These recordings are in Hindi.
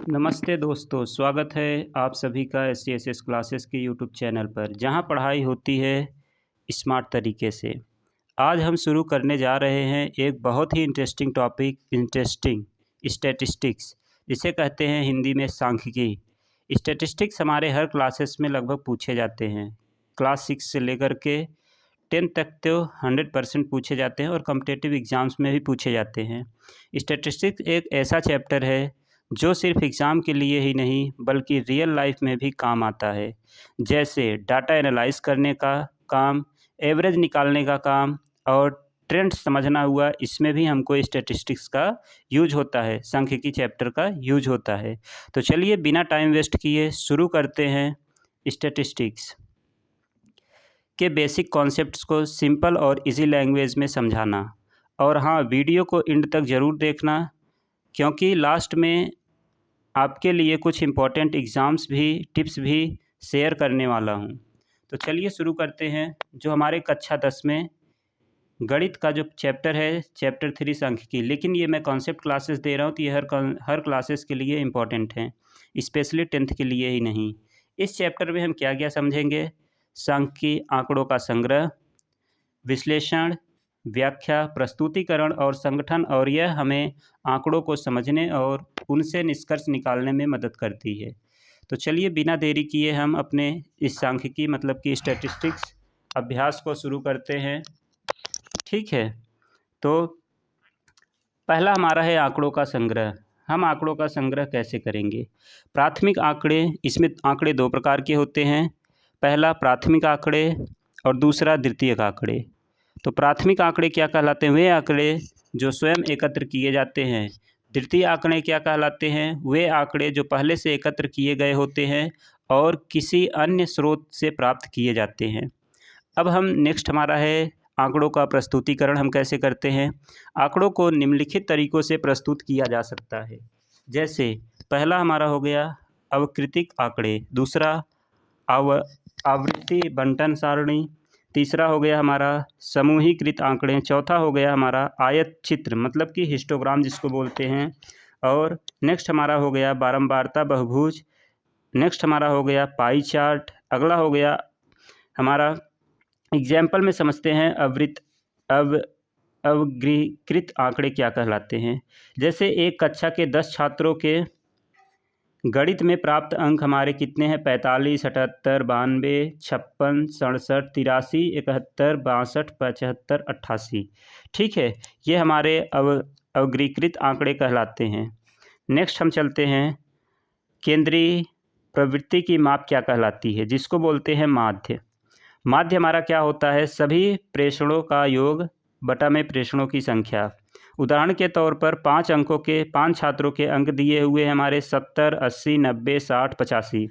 नमस्ते दोस्तों, स्वागत है आप सभी का एस क्लासेस के यूट्यूब चैनल पर, जहां पढ़ाई होती है स्मार्ट तरीके से। आज हम शुरू करने जा रहे हैं एक बहुत ही इंटरेस्टिंग टॉपिक, स्टैटिस्टिक्स, जिसे कहते हैं हिंदी में सांख्यिकी। स्टैटिस्टिक्स हमारे हर क्लासेस में लगभग पूछे जाते हैं। क्लास 6 से लेकर के 10 तक तो 100% पूछे जाते हैं और कॉम्पिटिटिव एग्ज़ाम्स में भी पूछे जाते हैं। स्टैटिस्टिक्स एक ऐसा चैप्टर है जो सिर्फ एग्ज़ाम के लिए ही नहीं बल्कि रियल लाइफ में भी काम आता है। जैसे डाटा एनालाइज करने का काम, एवरेज निकालने का काम और ट्रेंड समझना हुआ, इसमें भी हमको स्टैटिस्टिक्स का यूज होता है, सांख्यिकी चैप्टर का यूज होता है। तो चलिए बिना टाइम वेस्ट किए शुरू करते हैं। स्टैटिस्टिक्स के बेसिक कॉन्सेप्ट्स को सिंपल और इजी लैंग्वेज में समझाना। और हाँ, वीडियो को एंड तक ज़रूर देखना, क्योंकि लास्ट में आपके लिए कुछ इम्पोर्टेंट एग्ज़ाम्स भी टिप्स भी शेयर करने वाला हूँ। तो चलिए शुरू करते हैं। जो हमारे कक्षा 10 में गणित का जो चैप्टर है, चैप्टर 3 सांख्यिकी, लेकिन ये मैं कॉन्सेप्ट क्लासेस दे रहा हूँ तो ये हर क्लासेस के लिए इम्पॉर्टेंट हैं, स्पेशली 10th के लिए ही नहीं। इस चैप्टर में हम क्या क्या समझेंगे? सांख्यिकी, आंकड़ों का संग्रह, विश्लेषण, व्याख्या, प्रस्तुतिकरण और संगठन, और यह हमें आंकड़ों को समझने और उनसे निष्कर्ष निकालने में मदद करती है। तो चलिए बिना देरी किए हम अपने इस सांख्यिकी मतलब कि स्टैटिस्टिक्स अभ्यास को शुरू करते हैं। ठीक है, तो पहला हमारा है आंकड़ों का संग्रह। हम आंकड़ों का संग्रह कैसे करेंगे? प्राथमिक आंकड़े, इसमें आंकड़े दो प्रकार के होते हैं। पहला प्राथमिक आंकड़े और दूसरा द्वितीयक आंकड़े। तो प्राथमिक आंकड़े क्या कहलाते हैं? वे आंकड़े जो स्वयं एकत्र किए जाते हैं। द्वितीय आंकड़े क्या कहलाते हैं? वे आंकड़े जो पहले से एकत्र किए गए होते हैं और किसी अन्य स्रोत से प्राप्त किए जाते हैं। अब हम नेक्स्ट हमारा है आंकड़ों का प्रस्तुतिकरण। हम कैसे करते हैं? आंकड़ों को निम्नलिखित तरीकों से प्रस्तुत किया जा सकता है। जैसे पहला हमारा हो गया अवकृतिक आंकड़े, दूसरा आवृत्ति बंटन सारणी, तीसरा हो गया हमारा समूहीकृत आंकड़े, चौथा हो गया हमारा आयत चित्र मतलब कि हिस्टोग्राम जिसको बोलते हैं, और नेक्स्ट हमारा हो गया बारंबारता बहुभुज, नेक्स्ट हमारा हो गया पाई चार्ट, अगला हो गया हमारा एग्जाम्पल में समझते हैं अवग्रीकृत आंकड़े क्या कहलाते हैं। जैसे एक कक्षा के 10 छात्रों के गणित में प्राप्त अंक हमारे कितने हैं? 45, 78, 92, 56, 67, 83, 71, 62, 75, 88। ठीक है, ये हमारे अवग्रीकृत आंकड़े कहलाते हैं। नेक्स्ट हम चलते हैं केंद्रीय प्रवृत्ति की माप क्या कहलाती है, जिसको बोलते हैं माध्य। माध्य हमारा क्या होता है? सभी प्रेषणों का योग बटा में प्रेषणों की संख्या। उदाहरण के तौर पर 5 अंकों के 5 छात्रों के अंक दिए हुए हैं हमारे 70, 80, 90, 60, 85।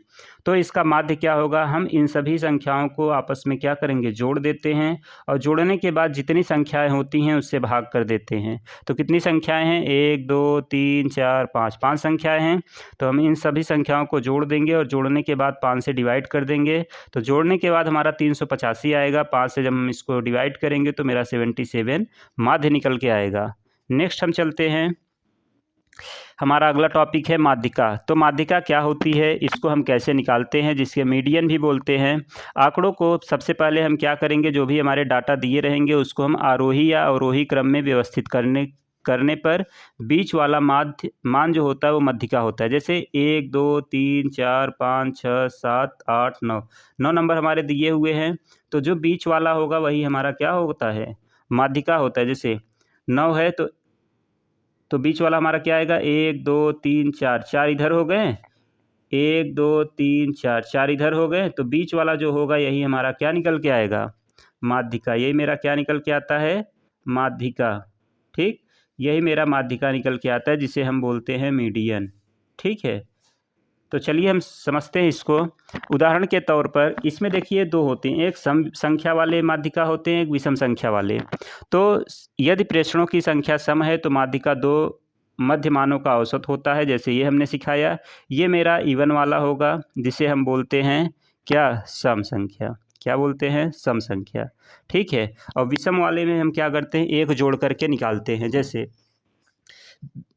तो इसका माध्य क्या होगा? हम इन सभी संख्याओं को आपस में क्या करेंगे? जोड़ देते हैं, और जोड़ने के बाद जितनी संख्याएं होती हैं उससे भाग कर देते हैं। तो कितनी संख्याएं हैं? 1, 2, 3, 4, 5, 5 संख्याएं हैं। तो हम इन सभी संख्याओं को जोड़ देंगे और जोड़ने के बाद 5 से डिवाइड कर देंगे। तो जोड़ने के बाद हमारा 385 आएगा। 5 से जब हम इसको डिवाइड करेंगे तो मेरा 77 माध्य निकल के आएगा। नेक्स्ट हम चलते हैं, हमारा अगला टॉपिक है माध्यिका। तो माध्यिका क्या होती है, इसको हम कैसे निकालते हैं, जिसके मीडियन भी बोलते हैं। आंकड़ों को सबसे पहले हम क्या करेंगे? जो भी हमारे डाटा दिए रहेंगे उसको हम आरोही या अवरोही क्रम में व्यवस्थित करने पर बीच वाला मान जो होता है वो माध्यिका होता है। जैसे 1, 2, 3, 4, 5, 6, 7, 8, 9, 9 नंबर हमारे दिए हुए हैं। तो जो बीच वाला होगा वही हमारा क्या होता है? माध्यिका होता है। जैसे 9 है तो बीच वाला हमारा क्या आएगा? 1, 2, 3, 4, 4 इधर हो गए, 1, 2, 3, 4, 4 इधर हो गए। तो बीच वाला जो होगा यही हमारा क्या निकल के आएगा? माध्यिका। यही मेरा क्या निकल के आता है? माध्यिका। ठीक, यही मेरा माध्यिका निकल के आता है, जिसे हम बोलते हैं मीडियन। ठीक है, तो चलिए हम समझते हैं इसको। उदाहरण के तौर पर इसमें देखिए 2 होते हैं, एक सम संख्या वाले माध्यिका होते हैं, एक विषम संख्या वाले। तो यदि प्रेषणों की संख्या सम है तो माध्यिका 2 मध्य मानों का औसत होता है। जैसे ये हमने सिखाया, ये मेरा इवन वाला होगा, जिसे हम बोलते हैं क्या? सम संख्या। क्या बोलते हैं? सम संख्या। ठीक है, और विषम वाले में हम क्या करते हैं? एक जोड़ करके निकालते हैं। जैसे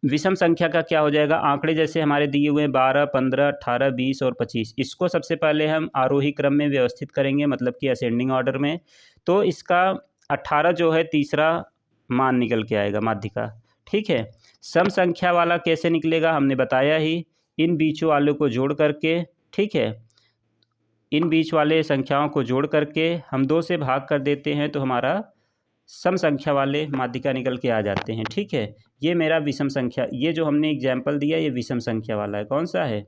विषम संख्या का क्या हो जाएगा, आंकड़े जैसे हमारे दिए हुए हैं 12, 15, 18, 20 और 25, इसको सबसे पहले हम आरोही क्रम में व्यवस्थित करेंगे, मतलब कि असेंडिंग ऑर्डर में। तो इसका 18 जो है तीसरा मान निकल के आएगा माध्य का। ठीक है, सम संख्या वाला कैसे निकलेगा हमने बताया ही, इन बीच वालों को जोड़ करके। ठीक है, इन बीच वाले संख्याओं को जोड़ करके हम 2 से भाग कर देते हैं तो हमारा सम संख्या वाले माध्यिका निकल के आ जाते हैं। ठीक है, ये मेरा विषम संख्या, ये जो हमने एग्जाम्पल दिया ये विषम संख्या वाला है। कौन सा है,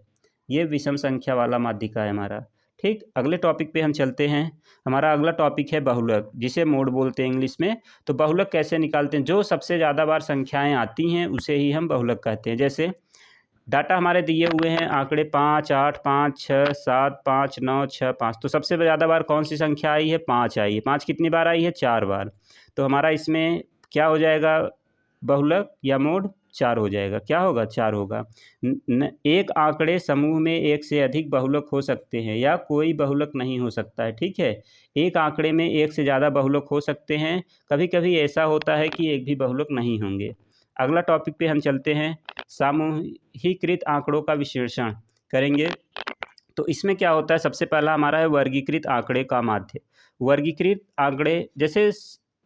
ये विषम संख्या वाला माध्यिका है हमारा। ठीक, अगले टॉपिक पे हम चलते हैं। हमारा अगला टॉपिक है बहुलक, जिसे मोड बोलते हैं इंग्लिश में। तो बहुलक कैसे निकालते हैं, जो सबसे ज़्यादा बार संख्याएँ आती हैं उसे ही हम बहुलक कहते हैं। जैसे डाटा हमारे दिए हुए हैं आंकड़े 5, 8, 5, 6, 7, 5, 9, 6, 5, तो सबसे ज़्यादा बार कौन सी संख्या आई है, 5 आई है। 5 कितनी बार आई है, 4 बार। तो हमारा इसमें क्या हो जाएगा, बहुलक या मोड 4 हो जाएगा। क्या होगा, 4 होगा। एक आंकड़े समूह में एक से अधिक बहुलक हो सकते हैं या कोई बहुलक नहीं हो सकता है। ठीक है, एक आंकड़े में एक से ज़्यादा बहुलक हो सकते हैं, कभी कभी ऐसा होता है कि एक भी बहुलक नहीं होंगे। अगला टॉपिक पे हम चलते हैं, सामूहिकृत आंकड़ों का विश्लेषण करेंगे। तो इसमें क्या होता है, सबसे पहला हमारा है वर्गीकृत आंकड़े का माध्य। वर्गीकृत आंकड़े जैसे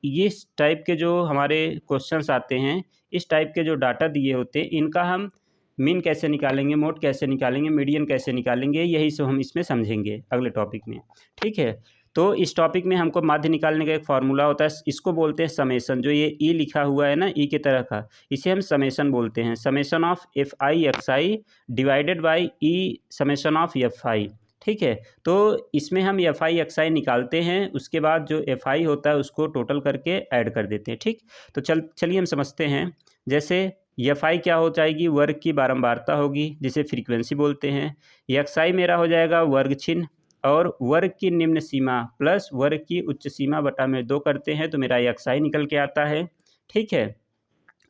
इस टाइप के जो हमारे क्वेश्चंस आते हैं, इस टाइप के जो डाटा दिए होते हैं, इनका हम मीन कैसे निकालेंगे, मोड कैसे निकालेंगे, मीडियन कैसे निकालेंगे, यही सब हम इसमें समझेंगे अगले टॉपिक में। ठीक है, तो इस टॉपिक में हमको माध्य निकालने का एक फार्मूला होता है, इसको बोलते हैं समेसन। जो ये ई लिखा हुआ है ना, ई के तरह का, इसे हम समेसन बोलते हैं। Summation of F I x I divided by E summation of F I. ठीक है, तो इसमें हम एफ आई एक्स आई निकालते हैं, उसके बाद जो एफ आई होता है उसको टोटल करके ऐड कर देते हैं। ठीक, तो चलिए हम समझते हैं। जैसे एफ आई क्या हो जाएगी, वर्ग की बारंबारता होगी, जिसे फ्रीक्वेंसी बोलते हैं। एक्स आई मेरा हो जाएगा वर्ग चिन्ह, और वर्ग की निम्न सीमा प्लस वर्ग की उच्च सीमा बटा में 2 करते हैं तो मेरा एक्स आई निकल के आता है। ठीक है,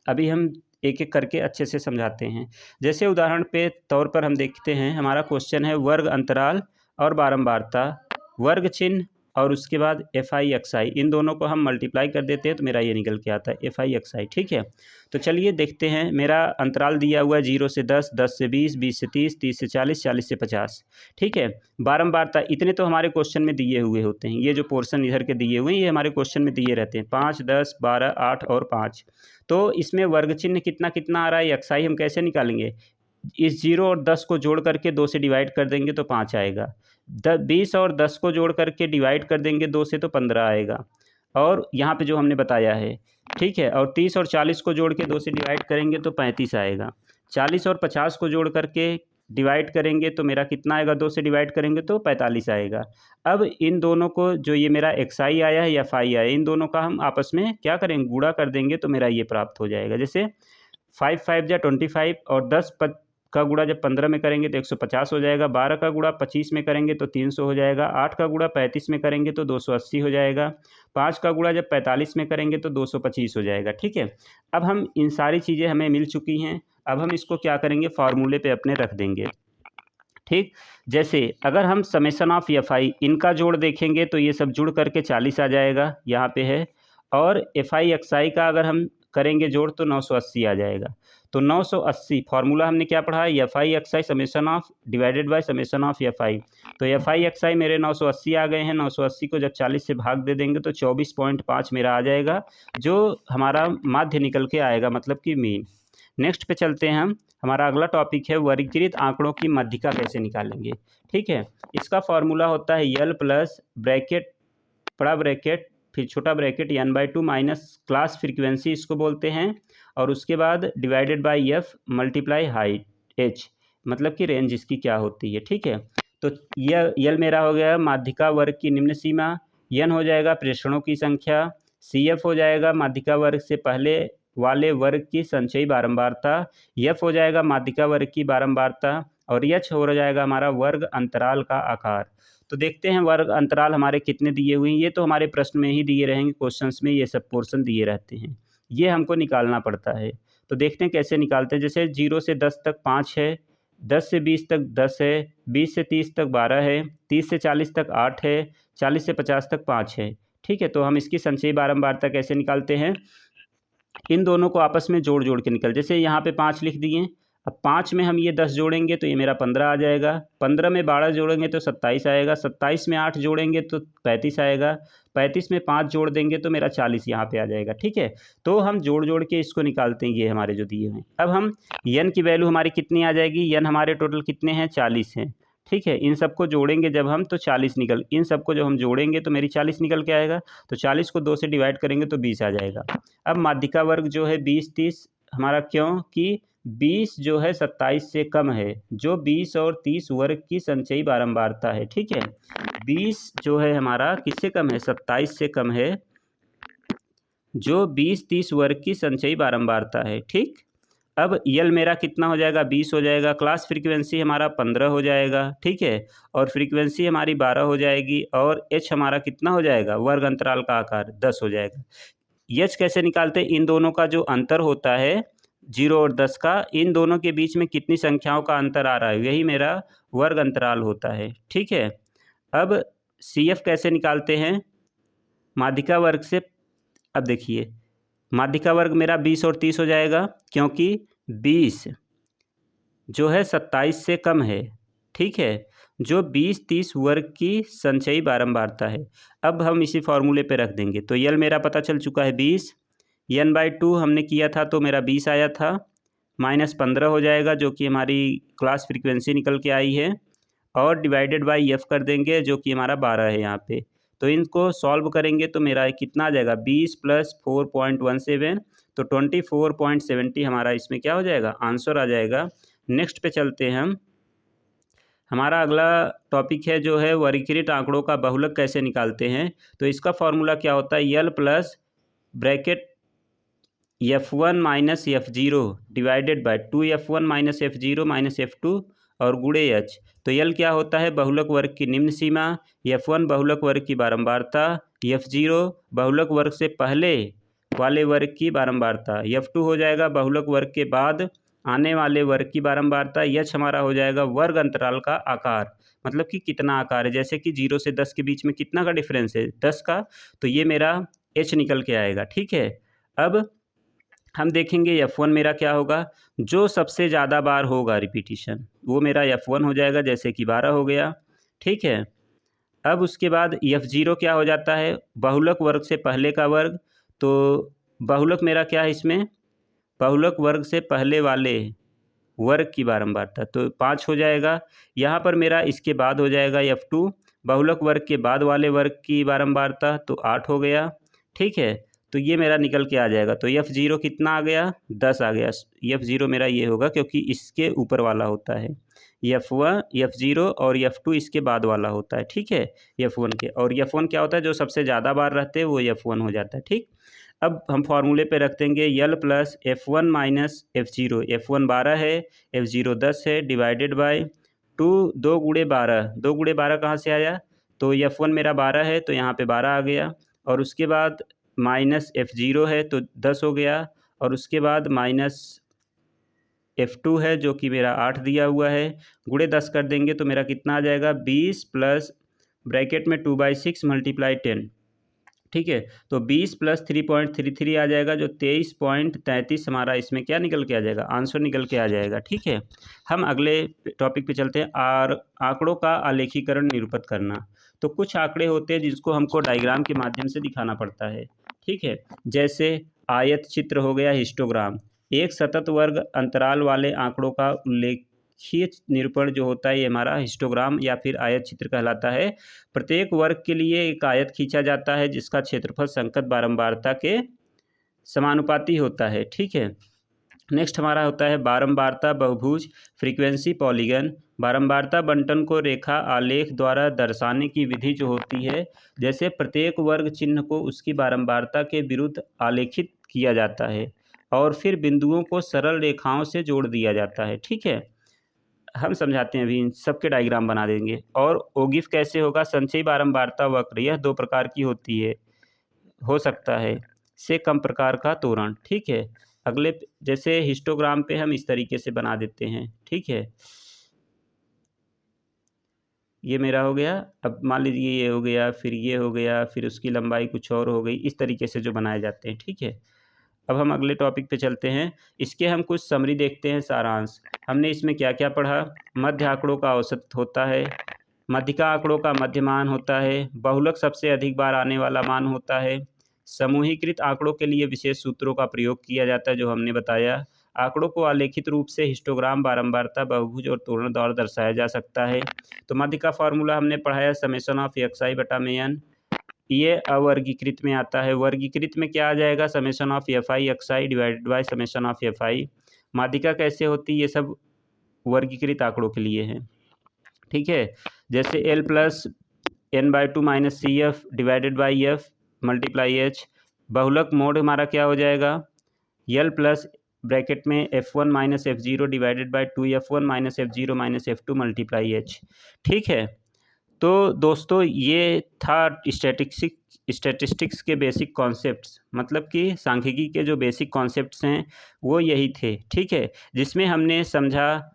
अभी हम एक एक करके अच्छे से समझाते हैं। जैसे उदाहरण पे तौर पर हम देखते हैं, हमारा क्वेश्चन है वर्ग अंतराल और बारंबारता, वर्ग चिन्ह और उसके बाद एफ आई एक्स आई, इन दोनों को हम मल्टीप्लाई कर देते हैं तो मेरा ये निकल के आता है एफ आई एक्स आई। ठीक है, तो चलिए देखते हैं। मेरा अंतराल दिया हुआ है 0 से 10, 10 से 20, 20 से 30, 30 से 40, 40 से 50। ठीक है, बारंबारता इतने तो हमारे क्वेश्चन में दिए हुए होते हैं, ये जो पोर्शन इधर के दिए हुए हैं ये हमारे क्वेश्चन में दिए रहते हैं, 5, 10, 12, 8 और 5। तो इसमें वर्ग चिन्ह कितना कितना आ रहा है, एक्स आई हम कैसे निकालेंगे, इस 0 और 10 को जोड़ करके 2 से डिवाइड कर देंगे तो 5 आएगा। 20 और 10 को जोड़ करके डिवाइड कर देंगे 2 से तो 15 आएगा, और यहाँ पे जो हमने बताया है। ठीक है, और 30 और 40 को जोड़ के 2 से डिवाइड करेंगे तो 35 आएगा। 40 और 50 को जोड़ करके डिवाइड करेंगे तो मेरा कितना आएगा, 2 से डिवाइड करेंगे तो 45 आएगा। अब इन दोनों को, जो ये मेरा एक्स आई आया है या एफ आई आया है, इन दोनों का हम आपस में क्या करेंगे, गुणा कर देंगे तो मेरा ये प्राप्त हो जाएगा। जैसे 5 5 या 25, और 10 का गुणा जब 15 में करेंगे तो 150 हो जाएगा, 12 का गुणा 25 में करेंगे तो 300 हो जाएगा, 8 का गुणा 35 में करेंगे तो 280 हो जाएगा, 5 का गुणा जब 45 में करेंगे तो 225 हो जाएगा। ठीक है, अब हम इन सारी चीज़ें हमें मिल चुकी हैं, अब हम इसको क्या करेंगे, फार्मूले पे अपने रख देंगे। ठीक, जैसे अगर हम समेसन ऑफ एफ आई इनका जोड़ देखेंगे तो ये सब जुड़ करके 40 आ जाएगा, यहाँ पे है, और एफ आई एक्स आई का अगर हम करेंगे जोड़ तो 980 आ जाएगा। तो 980 फार्मूला हमने क्या पढ़ा, F I x I summation of divided by summation of F I. तो एफ आई एक्स आई मेरे 980 आ गए हैं, 980 को जब 40 से भाग दे देंगे तो 24.5 मेरा आ जाएगा, जो हमारा माध्य निकल के आएगा, मतलब कि मीन। नेक्स्ट पे चलते हैं हम, हमारा अगला टॉपिक है वर्गीकृत आंकड़ों की माध्यिका कैसे निकालेंगे। ठीक है, इसका फॉर्मूला होता है यल प्लस ब्रैकेट, बड़ा ब्रैकेट, फिर छोटा bracket n/2 minus class frequency इसको बोलते हैं, और उसके बाद divided by F multiply height H, मतलब कि रेंज इसकी क्या होती है। ठीक है, तो यह यल मेरा हो गया माध्यिका वर्ग की निम्न सीमा, एन हो जाएगा प्रेषणों की संख्या, सी एफ हो जाएगा माध्यिका वर्ग से पहले वाले वर्ग की संचयी बारंबारता, एफ हो जाएगा माध्यिका वर्ग की बारंबारता, और एच हो जाएगा हमारा वर्ग अंतराल का आकार। तो देखते हैं वर्ग अंतराल हमारे कितने दिए हुए हैं, ये तो हमारे प्रश्न में ही दिए रहेंगे, क्वेश्चंस में ये सब पोर्शन दिए रहते हैं, ये हमको निकालना पड़ता है। तो देखते हैं कैसे निकालते हैं। जैसे 0 से 10 तक 5 है, 10 से 20 तक 10 है, 20 से 30 तक 12 है, 30 से 40 तक 8 है, 40 से 50 तक 5 है। ठीक है, तो हम इसकी संचयी बारंबारता कैसे निकालते हैं, इन दोनों को आपस में जोड़ जोड़ के निकल, जैसे यहाँ पे 5 लिख दिए, अब 5 में हम ये 10 जोड़ेंगे तो ये मेरा 15 आ जाएगा, 15 में 12 जोड़ेंगे तो 27 आएगा, 27 में 8 जोड़ेंगे तो 35 आएगा, 35 में 5 जोड़ देंगे तो मेरा 40 यहाँ पे आ जाएगा। ठीक है, तो हम जोड़ जोड़ के इसको निकालते हैं, ये हमारे जो दिए हैं। अब हम यन की वैल्यू हमारी कितनी आ जाएगी, यन हमारे टोटल कितने हैं, 40 हैं। ठीक है, इन सबको जोड़ेंगे जब हम तो 40 निकल, इन सबको जब हम जोड़ेंगे तो मेरी 40 निकल के आएगा, तो 40 को 2 से डिवाइड करेंगे तो 20 आ जाएगा। अब माध्यिका वर्ग जो है 20 30 हमारा, क्यों कि 20 जो है 27 से कम है, जो 20 और 30 वर्ग की संचयी बारंबारता है। ठीक है, 20 जो है हमारा किससे कम है, 27 से कम है, जो 20-30 वर्ग की संचयी बारंबारता है। ठीक, अब यल मेरा कितना हो जाएगा, 20 हो जाएगा, क्लास फ्रीक्वेंसी हमारा 15 हो जाएगा। ठीक है, और फ्रीक्वेंसी हमारी 12 हो जाएगी, और एच हमारा कितना हो जाएगा, वर्ग अंतराल का आकार 10 हो जाएगा। एच कैसे निकालते हैं, इन दोनों का जो अंतर होता है 0 और 10 का, इन दोनों के बीच में कितनी संख्याओं का अंतर आ रहा है, यही मेरा वर्ग अंतराल होता है। ठीक है, अब सी एफ कैसे निकालते हैं, माध्यिका वर्ग से। अब देखिए, माध्यिका वर्ग मेरा 20 और 30 हो जाएगा, क्योंकि 20 जो है 27 से कम है। ठीक है, जो 20-30 वर्ग की संचयी बारंबारता है। अब हम इसी फॉर्मूले पे रख देंगे, तो यल मेरा पता चल चुका है 20, n/2 हमने किया था तो मेरा 20 आया था, -15 हो जाएगा जो कि हमारी क्लास फ्रीक्वेंसी निकल के आई है, और डिवाइडेड बाई एफ कर देंगे जो कि हमारा 12 है यहाँ पे। तो इनको सॉल्व करेंगे तो मेरा कितना आ जाएगा, 20 + 4.17, तो 24.70 हमारा इसमें क्या हो जाएगा, आंसर आ जाएगा। नेक्स्ट पे चलते हैं हम, हमारा अगला टॉपिक है जो है वर्गीकृत आंकड़ों का बहुलक कैसे निकालते हैं। तो इसका फॉर्मूला क्या होता है, यल plus bracket f1 minus f0 divided by 2f1 minus f0 minus f2 और गुणे h। तो यल क्या होता है, बहुलक वर्ग की निम्न सीमा, f1 बहुलक वर्ग की बारंबारता, f0 बहुलक वर्ग से पहले वाले वर्ग की बारंबारता, f2 हो जाएगा बहुलक वर्ग के बाद आने वाले वर्ग की बारंबारता, h हमारा हो जाएगा वर्ग अंतराल का आकार, मतलब कि कितना आकार है, जैसे कि 0 से 10 के बीच में कितना का डिफरेंस है, 10 का, तो ये मेरा h निकल के आएगा। ठीक है, अब हम देखेंगे f1 मेरा क्या होगा, जो सबसे ज़्यादा बार होगा रिपीटिशन, वो मेरा f1 हो जाएगा, जैसे कि 12 हो गया। ठीक है, अब उसके बाद f0 क्या हो जाता है, बहुलक वर्ग से पहले का वर्ग, तो बहुलक मेरा क्या है इसमें, बहुलक वर्ग से पहले वाले वर्ग की बारंबारता, तो 5 हो जाएगा। यहाँ पर मेरा इसके बाद हो जाएगा f2 बहुलक वर्ग के बाद वाले वर्ग की बारंबारता, तो 8 हो गया। ठीक है, तो ये मेरा निकल के आ जाएगा, तो f0 कितना आ गया, 10 आ गया। f0 मेरा ये होगा क्योंकि इसके ऊपर वाला होता है, f1 f0 और f2 इसके बाद वाला होता है। ठीक है, f1 के, और f1 क्या होता है, जो सबसे ज़्यादा बार रहते हैं वो f1 हो जाता है। ठीक, अब हम फॉर्मूले पे रख देंगे यल plus f1 minus f0, f1 12 है, f0 10 है, डिवाइडेड बाय 2, 2 गुणे 12, 2 गुणे 12 कहाँ से आया, तो f1 मेरा 12 है तो यहाँ पे 12 आ गया, और उसके बाद माइनस f0 है तो 10 हो गया, और उसके बाद माइनस f2 है जो कि मेरा 8 दिया हुआ है, गुणे 10 कर देंगे तो मेरा कितना आ जाएगा, 20 प्लस ब्रैकेट में 2/6 मल्टीप्लाई 10। ठीक है, तो 20 + 3.33 आ जाएगा, जो 23.33 हमारा इसमें क्या निकल के आ जाएगा, आंसर निकल के आ जाएगा। ठीक है, हम अगले टॉपिक पे चलते हैं, आंकड़ों का आलेखीकरण निरूपित करना। तो कुछ आंकड़े होते हैं जिसको हमको डायग्राम के माध्यम से दिखाना पड़ता है। ठीक है, जैसे आयत चित्र हो गया, हिस्टोग्राम, एक सतत वर्ग अंतराल वाले आंकड़ों का उल्लेखीय निरूपण जो होता है ये हमारा हिस्टोग्राम या फिर आयत चित्र कहलाता है। प्रत्येक वर्ग के लिए एक आयत खींचा जाता है जिसका क्षेत्रफल संकेत बारंबारता के समानुपाती होता है। ठीक है, नेक्स्ट हमारा होता है बारंबारता बहुभुज, फ्रीक्वेंसी पॉलीगन। बारंबारता बंटन को रेखा आलेख द्वारा दर्शाने की विधि जो होती है, जैसे प्रत्येक वर्ग चिन्ह को उसकी बारंबारता के विरुद्ध आलेखित किया जाता है और फिर बिंदुओं को सरल रेखाओं से जोड़ दिया जाता है। ठीक है, हम समझाते हैं, अभी इन सबके डायग्राम बना देंगे। और ओगिफ कैसे होगा, संचयी बारंबारता वक्र, यह 2 प्रकार की होती है, हो सकता है से कम प्रकार का त्वरण। ठीक है, जैसे हिस्टोग्राम पे हम इस तरीके से बना देते हैं। ठीक है, ये मेरा हो गया, अब मान लीजिए ये हो गया, फिर ये हो गया, फिर उसकी लंबाई कुछ और हो गई, इस तरीके से जो बनाए जाते हैं। ठीक है, अब हम अगले टॉपिक पे चलते हैं। इसके हम कुछ समरी देखते हैं, सारांश। हमने इसमें क्या क्या पढ़ा? मध्य आंकड़ों का औसत होता है, मध्यिका आंकड़ों का मध्य मान होता है, बहुलक सबसे अधिक बार आने वाला मान होता है, समूहीकृत आंकड़ों के लिए विशेष सूत्रों का प्रयोग किया जाता है जो हमने बताया, आंकड़ों को आलेखित रूप से हिस्टोग्राम, बारंबारता, बहुभुज और त्वरण द्वारा दर्शाया जा सकता है। तो मध्य का फॉर्मूला हमने पढ़ाया समेशन ऑफ xi बटा में n, ये अवर्गीकृत में आता है। वर्गीकृत में क्या आ जाएगा? Summation of fi xi divided by summation of fi। माध्यिका कैसे होती है? ये सब वर्गीकृत आंकड़ों के लिए है, ठीक है। जैसे l plus n/2 minus C F divided by F multiply H. बहुलक मोड हमारा क्या हो जाएगा? l प्लस ब्रैकेट में f1 minus f0 divided by 2f1 minus f0 minus f2 multiply H, ठीक है। तो दोस्तों ये था स्टैटिस्टिक्स के बेसिक कॉन्सेप्ट्स, मतलब कि सांख्यिकी के जो बेसिक कॉन्सेप्ट्स हैं वो यही थे, ठीक है। जिसमें हमने समझा,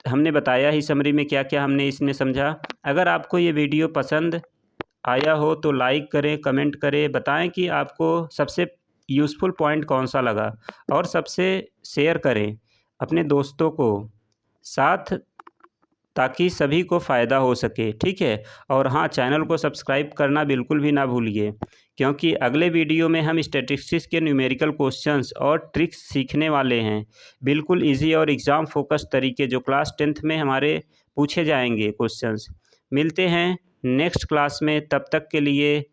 हमने बताया ही समरी में क्या क्या हमने इसमें समझा। अगर आपको ये वीडियो पसंद आया हो तो लाइक करें, कमेंट करें, बताएं कि आपको सबसे यूज़फुल पॉइंट कौन सा लगा, और सबसे शेयर करें अपने दोस्तों को साथ, ताकि सभी को फ़ायदा हो सके, ठीक है। और हाँ, चैनल को सब्सक्राइब करना बिल्कुल भी ना भूलिए, क्योंकि अगले वीडियो में हम स्टैटिस्टिक्स के न्यूमेरिकल क्वेश्चंस और ट्रिक्स सीखने वाले हैं, बिल्कुल इजी और एग्ज़ाम फोकस तरीके, जो क्लास 10th में हमारे पूछे जाएंगे क्वेश्चंस। मिलते हैं नेक्स्ट क्लास में, तब तक के लिए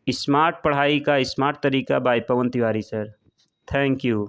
स्मार्ट पढ़ाई का स्मार्ट तरीका by Pawan Tiwari sir. Thank you.